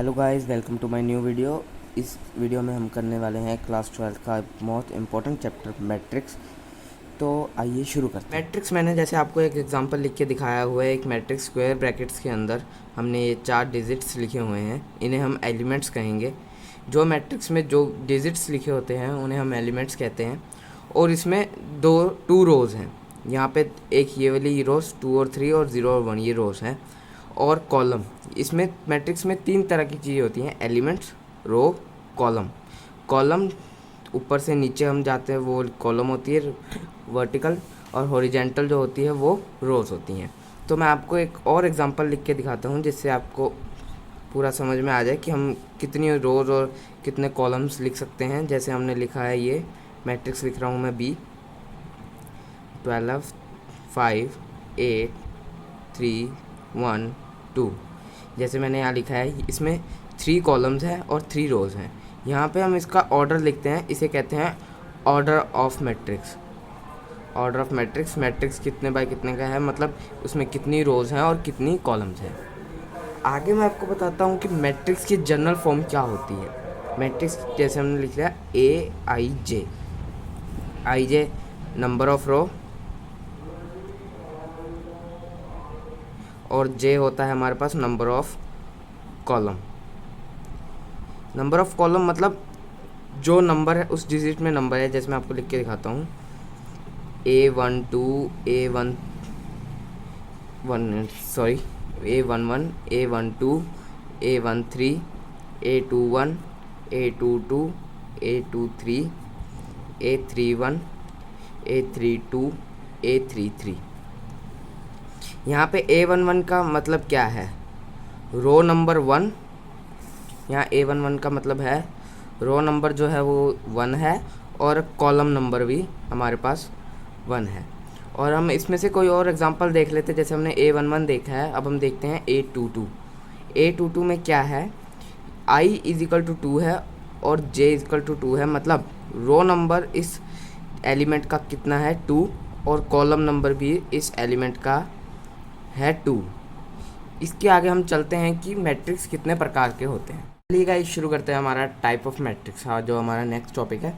Hello guys, welcome to my new video. इस video में हम करने वाले हैं क्लास 12 का मोस्ट इम्पोर्टेंट चैप्टर मैट्रिक्स। तो आइए शुरू करते हैं। मैट्रिक्स मैंने जैसे आपको एक एग्जांपल लिख के दिखाया हुआ है। एक मैट्रिक्स स्क्वायर ब्रैकेट्स के अंदर हमने ये 4 डिजिट्स लिखे हुए हैं, इन्हें हम एलिमेंट्स कहेंगे। जो मैट्रिक्स में जो डिजिट्स लिखे होते हैं उन्हें हम एलिमेंट्स कहते हैं। और इसमें टू रोज़ हैं। यहाँ पे एक ये वाली रोज़ 2 और 3 और 0 और 1 ये रोज़ हैं। और कॉलम, इसमें मैट्रिक्स में 3 तरह की चीज़ें होती हैं, एलिमेंट्स, रो, कॉलम। कॉलम ऊपर से नीचे हम जाते हैं वो कॉलम होती है वर्टिकल, और हॉरिजेंटल जो होती है वो रोज़ होती हैं। तो मैं आपको एक और एग्जांपल लिख के दिखाता हूँ जिससे आपको पूरा समझ में आ जाए कि हम कितनी रोज़ और कितने कॉलम्स लिख सकते हैं। जैसे हमने लिखा है, ये मैट्रिक्स लिख रहा हूँ मैं बी 12 5 8 3 1 2। जैसे मैंने यहाँ लिखा है, इसमें 3 कॉलम्स हैं और 3 रोज़ हैं। यहाँ पे हम इसका ऑर्डर लिखते हैं, इसे कहते हैं order of matrix. Order of matrix, matrix कितने बाय कितने का है, मतलब उसमें कितनी रोज़ हैं और कितनी कॉलम्स हैं। आगे मैं आपको बताता हूँ कि मैट्रिक्स की जनरल फॉर्म क्या होती है। मैट्रिक्स जैसे हमने लिख लिया आई जे नंबर ऑफ रो, और जे होता है हमारे पास number of column. Number of column मतलब जो नंबर है उस डिजिट में नंबर है। जैसे मैं आपको लिख के दिखाता हूँ, A12 A11 A11 A12 A13 A21 A22 A23 A31 A32 A33। यहाँ पे A11 का मतलब क्या है, रो नंबर 1। यहाँ A11 का मतलब है रो नंबर जो है वो 1 है, और कॉलम नंबर भी हमारे पास 1 है। और हम इसमें से कोई और एग्जांपल देख लेते हैं। जैसे हमने A11 देखा है, अब हम देखते हैं A22 में क्या है, I इजिकल टू 2 है और J इजिकल टू 2 है। मतलब रो नंबर इस एलिमेंट का कितना है, 2, और कॉलम नंबर भी इस एलिमेंट का है 2। इसके आगे हम चलते हैं कि मैट्रिक्स कितने प्रकार के होते हैं। चलिए गाइस, शुरू करते हैं हमारा टाइप ऑफ मैट्रिक्स। हाँ, जो हमारा नेक्स्ट टॉपिक है।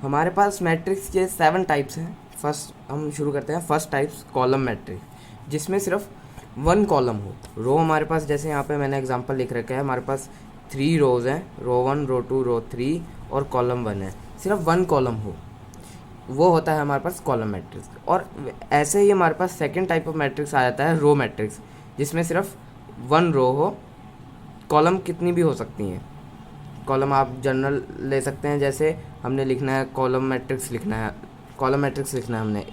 हमारे पास मैट्रिक्स के 7 टाइप्स हैं। फर्स्ट हम शुरू करते हैं, फर्स्ट टाइप्स कॉलम मैट्रिक्स, जिसमें सिर्फ 1 कॉलम हो। रो हमारे पास, जैसे यहाँ पे मैंने एग्जांपल लिख रखा है, हमारे पास 3 रोज़ हैं, रो 1 रो 2 रो 3, और कॉलम 1 है। सिर्फ 1 कॉलम हो, वो होता है हमारे पास कॉलम मैट्रिक्स। और ऐसे ही हमारे पास सेकंड टाइप ऑफ मैट्रिक्स आ जाता है रो मैट्रिक्स, जिसमें सिर्फ 1 रो हो। कॉलम कितनी भी हो सकती हैं, कॉलम आप जनरल ले सकते हैं। जैसे हमने लिखना है कॉलम मैट्रिक्स लिखना है हमने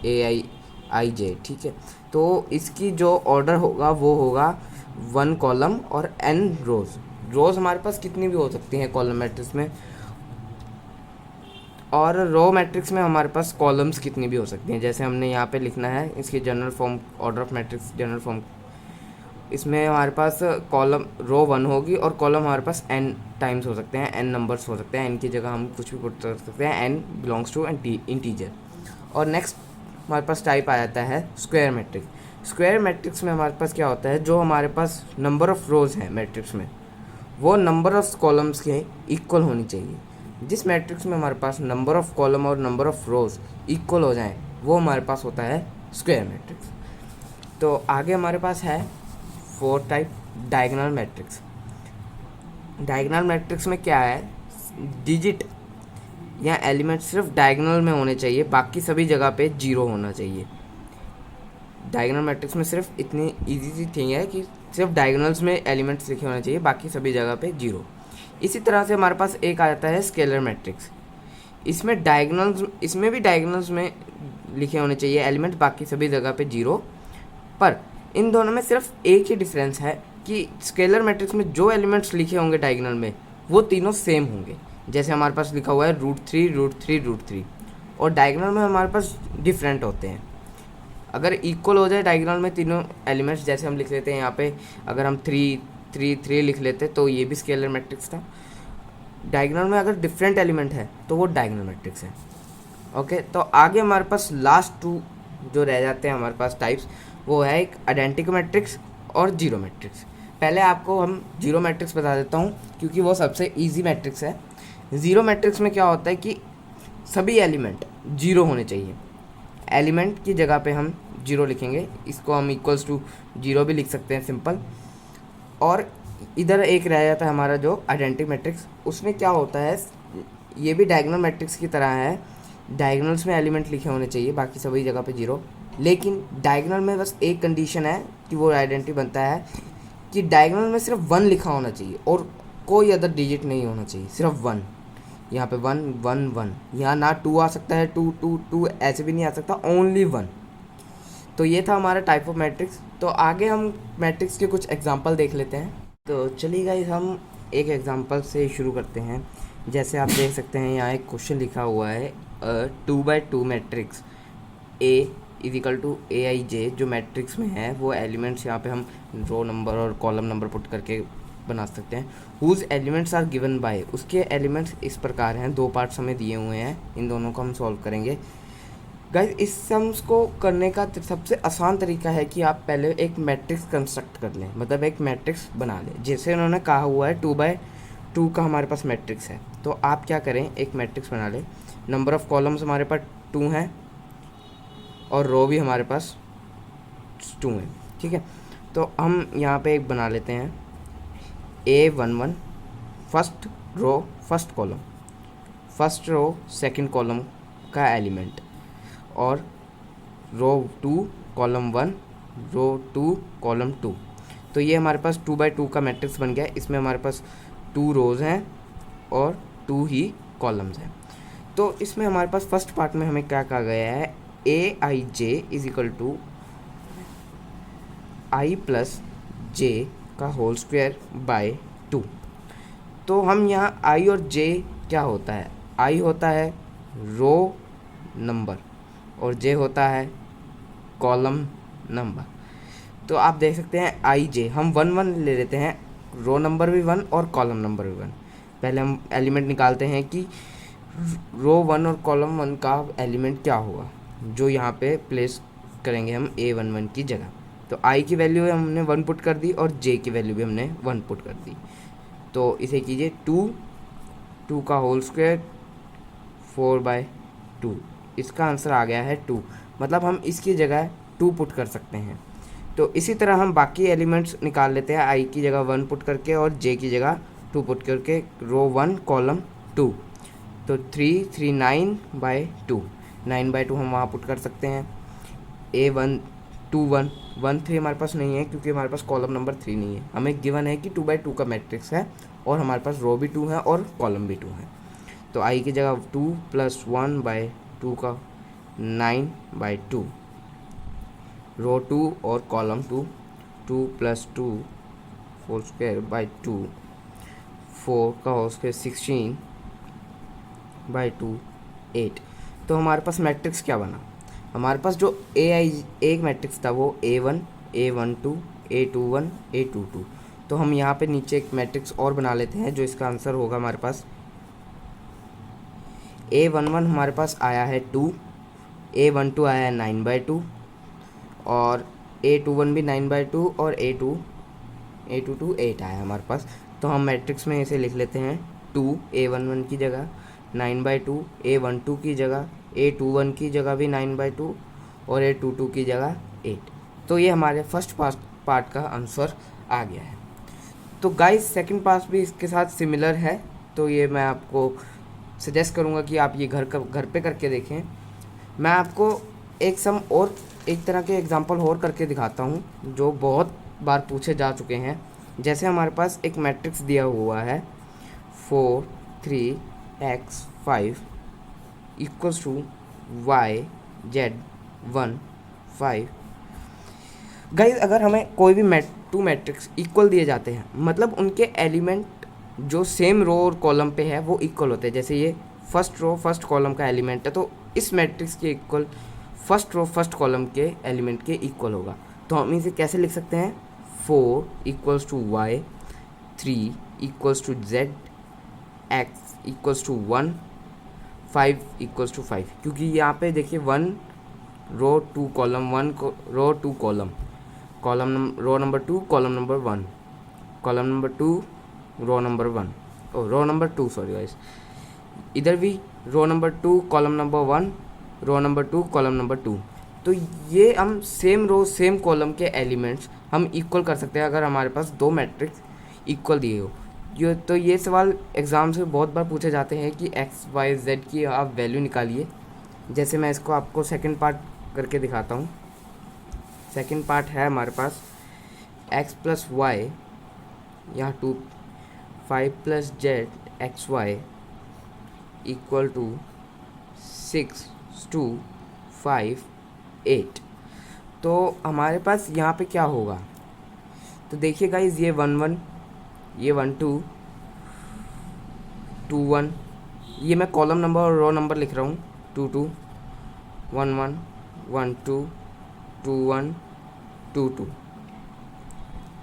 AIJ, ठीक है। तो इसकी जो ऑर्डर होगा वो होगा 1 कॉलम और n रोज़ हमारे पास कितनी भी हो सकती हैं कॉलम मैट्रिक्स में। और रो मैट्रिक्स में हमारे पास कॉलम्स कितनी भी हो सकती हैं। जैसे हमने यहाँ पे लिखना है इसकी general form, order of matrix general form. इसमें हमारे पास कॉलम रो 1 होगी और कॉलम हमारे पास n टाइम्स हो सकते हैं, n नंबर्स हो सकते हैं। n की जगह हम कुछ भी पुट कर सकते हैं, n बिलोंग्स टू इंटीजर। और नेक्स्ट हमारे पास टाइप आ जाता है स्क्वायर मैट्रिक्स। स्क्वायर मैट्रिक्स में हमारे पास क्या होता है, जो हमारे पास नंबर ऑफ़ रोज़ हैं मैट्रिक्स में, वो नंबर ऑफ़ कॉलम्स के इक्वल होनी चाहिए। जिस मैट्रिक्स में हमारे पास नंबर ऑफ़ कॉलम और नंबर ऑफ़ रोज़ इक्वल हो जाएं, वो हमारे पास होता है स्क्वायर मैट्रिक्स। तो आगे हमारे पास है 4 type diagonal matrix. Diagonal matrix में क्या है, डिजिट या एलिमेंट सिर्फ डायगोनल में होने चाहिए, बाकी सभी जगह पे 0 होना चाहिए। डायगोनल मैट्रिक्स में सिर्फ इतनी इजी सी थिंग है कि सिर्फ डायगोनल्स में एलिमेंट्स लिखे होने चाहिए, बाकी सभी जगह पे 0। इसी तरह से हमारे पास एक आ जाता है स्केलर मैट्रिक्स। इसमें भी डायगोनल्स में लिखे होने चाहिए एलिमेंट, बाकी सभी जगह पे 0। पर इन दोनों में सिर्फ एक ही डिफरेंस है कि स्केलर मैट्रिक्स में जो एलिमेंट्स लिखे होंगे डायगोनल में वो तीनों सेम होंगे। जैसे हमारे पास लिखा हुआ है √3 और डायगोनल में हमारे पास डिफरेंट होते हैं। अगर इक्वल हो जाए डायगोनल में तीनों एलिमेंट्स, जैसे हम लिख लेते हैं यहाँ पे, अगर हम 3 लिख लेते तो ये भी स्केलर मैट्रिक्स था। डायगोनल में अगर डिफरेंट एलिमेंट है तो वो डायगोनल मैट्रिक्स है। ओके, तो आगे हमारे पास लास्ट 2 जो रह जाते हैं हमारे पास टाइप्स, वो है एक आइडेंटिटी मैट्रिक्स और जीरो मैट्रिक्स। पहले आपको हम जीरो मैट्रिक्स बता देता हूँ क्योंकि वो सबसे ईजी मैट्रिक्स है। ज़ीरो मैट्रिक्स में क्या होता है कि सभी एलिमेंट जीरो होने चाहिए। एलिमेंट की जगह पे हम जीरो लिखेंगे, इसको हम इक्वल्स टू जीरो भी लिख सकते हैं सिंपल। और इधर एक रह जाता है हमारा जो आइडेंटिटी मैट्रिक्स, उसमें क्या होता है, ये भी डायगोनल मैट्रिक्स की तरह है। डायगोनल्स में एलिमेंट लिखे होने चाहिए, बाकी सभी जगह पे जीरो। लेकिन डायगोनल में बस एक कंडीशन है कि वो आइडेंटिटी बनता है कि डायगोनल में सिर्फ वन लिखा होना चाहिए और कोई अदर डिजिट नहीं होना चाहिए, सिर्फ वन। यहाँ पे वन वन वन, यहाँ ना टू आ सकता है, टू टू टू ऐसे भी नहीं आ सकता, ओनली वन। तो ये था हमारा टाइप ऑफ मैट्रिक्स। तो आगे हम मैट्रिक्स के कुछ एग्जांपल देख लेते हैं। तो चलिए गाइस, हम एक एग्जांपल से शुरू करते हैं। जैसे आप देख सकते हैं यहाँ एक क्वेश्चन लिखा हुआ है, 2x2 matrix A is equal to AIJ। जो मैट्रिक्स में है वो एलिमेंट्स यहाँ पे हम रो नंबर और कॉलम नंबर पुट करके बना सकते हैं। Whose elements are given by, उसके एलिमेंट्स इस प्रकार हैं, दो पार्ट्स हमें दिए हुए हैं, इन दोनों को हम सॉल्व करेंगे। गाइस, इस सम्स को करने का सबसे आसान तरीका है कि आप पहले एक मैट्रिक्स कंस्ट्रक्ट कर लें, मतलब एक मैट्रिक्स बना लें। जैसे उन्होंने कहा हुआ है 2x2 का हमारे पास मैट्रिक्स है, तो आप क्या करें, एक मैट्रिक्स बना लें। नंबर ऑफ़ कॉलम्स हमारे पास 2 हैं और रो भी हमारे पास 2 हैं, ठीक है। तो हम यहाँ पे एक बना लेते हैं A11 first row first column, first row second column का एलिमेंट, और रो 2 कॉलम 1 रो 2 कॉलम 2। तो ये हमारे पास 2x2 का मैट्रिक्स बन गया। इसमें हमारे पास 2 रोज़ हैं और 2 ही कॉलम्स हैं। तो इसमें हमारे पास फर्स्ट पार्ट में हमें क्या कहा गया है, AIJ is equal to I plus J का होल स्क्वायर बाय 2। तो हम यहाँ I और J क्या होता है, I होता है रो नंबर और J होता है कॉलम नंबर। तो आप देख सकते हैं IJ हम 1 1 ले लेते हैं, रो नंबर भी 1 और कॉलम नंबर भी 1। पहले हम एलिमेंट निकालते हैं कि रो 1 और कॉलम 1 का एलिमेंट क्या होगा, जो यहाँ पे प्लेस करेंगे हम A11 की जगह। तो I की वैल्यू हमने 1 पुट कर दी और J की वैल्यू भी हमने 1 पुट कर दी। तो इसे कीजिए 2 का होल स्क्वायर 4/2, इसका आंसर आ गया है 2। मतलब हम इसकी जगह 2 पुट कर सकते हैं। तो इसी तरह हम बाकी एलिमेंट्स निकाल लेते हैं, I की जगह 1 पुट करके और J की जगह 2 पुट करके, रो 1 कॉलम 2। तो 3 3 9/2, 9/2 हम वहाँ पुट कर सकते हैं। A1 2 1 1 3 हमारे पास नहीं है क्योंकि हमारे पास कॉलम नंबर 3 नहीं है। हमें गिवन है कि 2x2 का मैट्रिक्स है और हमारे पास रो भी 2 है और कॉलम भी 2 है। तो I की जगह 2 + 1/2 का 9/2, रो 2 और कॉलम 2, 2 + 2 होल स्क्वायर बाय 2, 4 का होल स्क्वायर 16/2 8। तो हमारे पास मैट्रिक्स क्या बना, हमारे पास जो एक मैट्रिक्स था वो A1 A12 A21 A22। तो हम यहाँ पे नीचे एक मैट्रिक्स और बना लेते हैं, जो इसका आंसर होगा हमारे पास A11 हमारे पास आया है 2, A12 आया है 9/2 और A21 भी 9/2 और A22 8 आया है हमारे पास। तो हम मैट्रिक्स में इसे लिख लेते हैं 2 A11 की जगह, 9/2 A12 की जगह, A21 की जगह भी 9/2 और A22 की जगह 8। तो ये हमारे फर्स्ट पार्ट का आंसर आ गया है। तो गाइस, सेकंड पार्ट भी इसके साथ सिमिलर है, तो ये मैं आपको सजेस्ट करूँगा कि आप ये घर पे करके देखें। मैं आपको एक सम और एक तरह के एग्जांपल और करके दिखाता हूँ जो बहुत बार पूछे जा चुके हैं। जैसे हमारे पास एक मैट्रिक्स दिया हुआ है 4 3 x 5 equals to y z 1 5। Guys, अगर हमें कोई भी टू मैट्रिक्स इक्वल दिए जाते हैं, मतलब उनके एलिमेंट जो सेम रो और कॉलम पे है वो इक्वल होते हैं। जैसे ये फर्स्ट रो फर्स्ट कॉलम का एलिमेंट है, तो इस मैट्रिक्स के equal first row first column के एलिमेंट के इक्वल होगा। तो हम इसे कैसे लिख सकते हैं, 4 equals to y, 3 equals to z, x equals to 1, 5 equals to 5। क्योंकि यहाँ पे देखिए 1 row 2 column 1 row 2 column row number 2 column number 1, column number 2 रो number 1, row number 2 sorry guys, इधर भी row number 2 column number 1, row number 2 column number 2। तो ये हम same row same column के एलिमेंट्स हम इक्वल कर सकते हैं अगर हमारे पास दो मैट्रिक्स इक्वल दिए हो। तो ये सवाल एग्ज़ाम से बहुत बार पूछे जाते हैं कि एक्स वाई जेड की आप वैल्यू निकालिए। जैसे मैं इसको आपको सेकंड पार्ट करके दिखाता हूँ। सेकंड पार्ट है हमारे पास एक्स प्लस वाई, यहाँ 5 plus z x y equal to 6 2 5 8। तो हमारे पास यहाँ पे क्या होगा, तो देखिए गाइज, ये 1 1, ये 1 2 2 1, ये मैं कॉलम नंबर और रो नंबर लिख रहा हूँ, 2 2 1 1 1 2 2 1 2 2।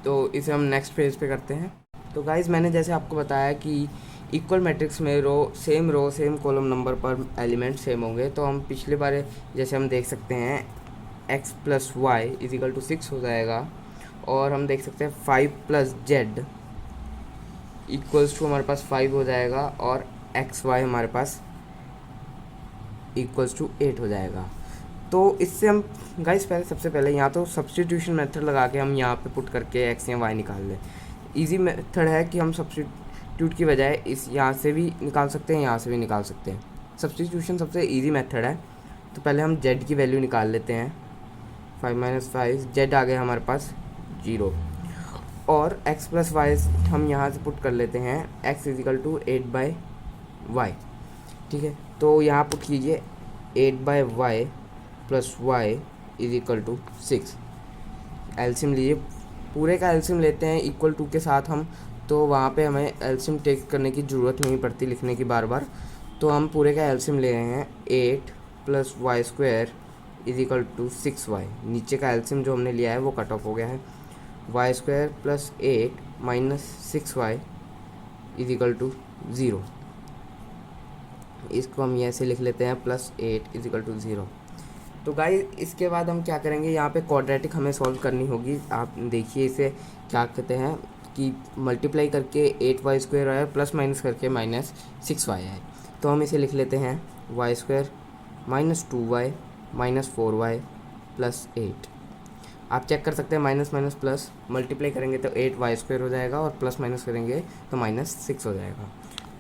तो इसे हम नेक्स्ट पेज पे करते हैं। तो गाइज मैंने जैसे आपको बताया कि इक्वल मैट्रिक्स में रो सेम कॉलम नंबर पर एलिमेंट सेम होंगे। तो हम पिछले बार जैसे हम देख सकते हैं x plus y is equal to 6 हो जाएगा, और हम देख सकते हैं 5 प्लस जेड इक्वल्स टू हमारे पास 5 हो जाएगा, और एक्स वाई हमारे पास इक्वल्स टू 8 हो जाएगा। तो इससे हम गाइस सबसे पहले यहाँ तो सब्स्टिट्यूशन मेथड लगा के हम यहाँ पे पुट करके एक्स या वाई निकाल लें। इजी मेथड है कि हम सब्स्टिट्यूट की बजाय इस यहाँ से भी निकाल सकते हैं, यहाँ से भी निकाल सकते हैं। सब्स्टिट्यूशन सबसे इजी मेथड है। तो पहले हम जेड की वैल्यू निकाल लेते हैं। 5 - 5 जेड आ गया हमारे पास 0, और x प्लस वाई हम यहाँ से पुट कर लेते हैं x इजिकल टू 8/y। ठीक है, तो यहाँ पुट कीजिए 8/y plus y is equal to 6। LCM लीजिए, पूरे का एल्सियम लेते हैं इक्वल टू के साथ हम, तो वहाँ पे हमें एल्सियम टेक करने की ज़रूरत नहीं पड़ती लिखने की बार बार। तो हम पूरे का एल्सियम ले रहे हैं 8 plus y square is equal to 6y। नीचे का एल्सियम जो हमने लिया है वो कट ऑफ हो गया है। Y square plus 8 minus 6y is equal to 0। इसको हम ऐसे लिख लेते हैं +8 इज इक्वल टू 0। तो गाइस इसके बाद हम क्या करेंगे, यहाँ पे क्वाड्रेटिक हमें सॉल्व करनी होगी। आप देखिए इसे क्या कहते हैं कि मल्टीप्लाई करके 8y स्क्वायर आया, प्लस माइनस करके -6y है। तो हम इसे लिख लेते हैं y square minus 2y minus 4y plus 8। आप चेक कर सकते हैं माइनस माइनस प्लस, मल्टीप्लाई करेंगे तो 8y स्क्वायर हो जाएगा, और प्लस माइनस करेंगे तो -6 हो जाएगा।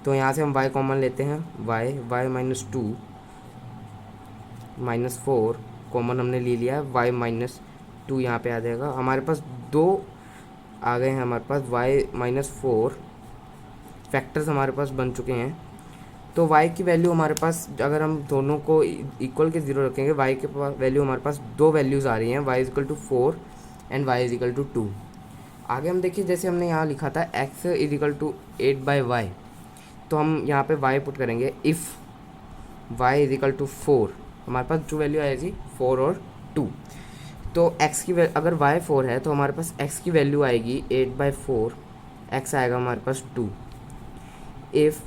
तो यहाँ से हम y कॉमन लेते हैं, y माइनस 2 माइनस 4 कॉमन हमने ले लिया है, y माइनस 2 यहाँ पे आ जाएगा। हमारे पास दो आ गए हैं, हमारे पास y माइनस 4 फैक्टर्स हमारे पास बन चुके हैं। तो y की वैल्यू हमारे पास, अगर हम दोनों को इक्वल के 0 रखेंगे, y के पास वैल्यू हमारे पास दो वैल्यूज़ आ रही हैं, y is equal to 4 and y is equal to 2। आगे हम देखिए जैसे हमने यहाँ लिखा था x is equal to 8/y, तो हम यहाँ पे y पुट करेंगे। If y is equal to 4, हमारे पास जो वैल्यू आएगी 4 और 2। तो x की अगर y 4 है तो हमारे पास x की वैल्यू आएगी 8/4, x आएगा हमारे पास 2। If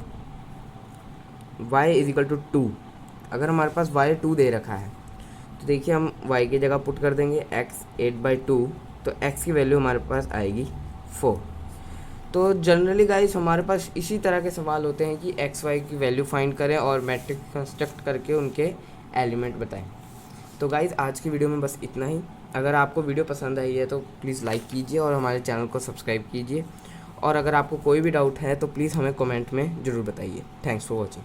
y is equal to 2, अगर हमारे पास y 2 दे रखा है तो देखिए हम y की जगह पुट कर देंगे x 8/2, तो x की वैल्यू हमारे पास आएगी 4। तो जनरली गाइस हमारे पास इसी तरह के सवाल होते हैं कि x y की वैल्यू फाइंड करें और मैट्रिक्स कंस्ट्रक्ट करके उनके एलिमेंट बताएं। तो गाइस आज की वीडियो में बस इतना ही। अगर आपको वीडियो पसंद आई है तो प्लीज़ लाइक कीजिए और हमारे चैनल को सब्सक्राइब कीजिए, और अगर आपको कोई भी डाउट है तो प्लीज़ हमें कमेंट में ज़रूर बताइए। Thanks for watching.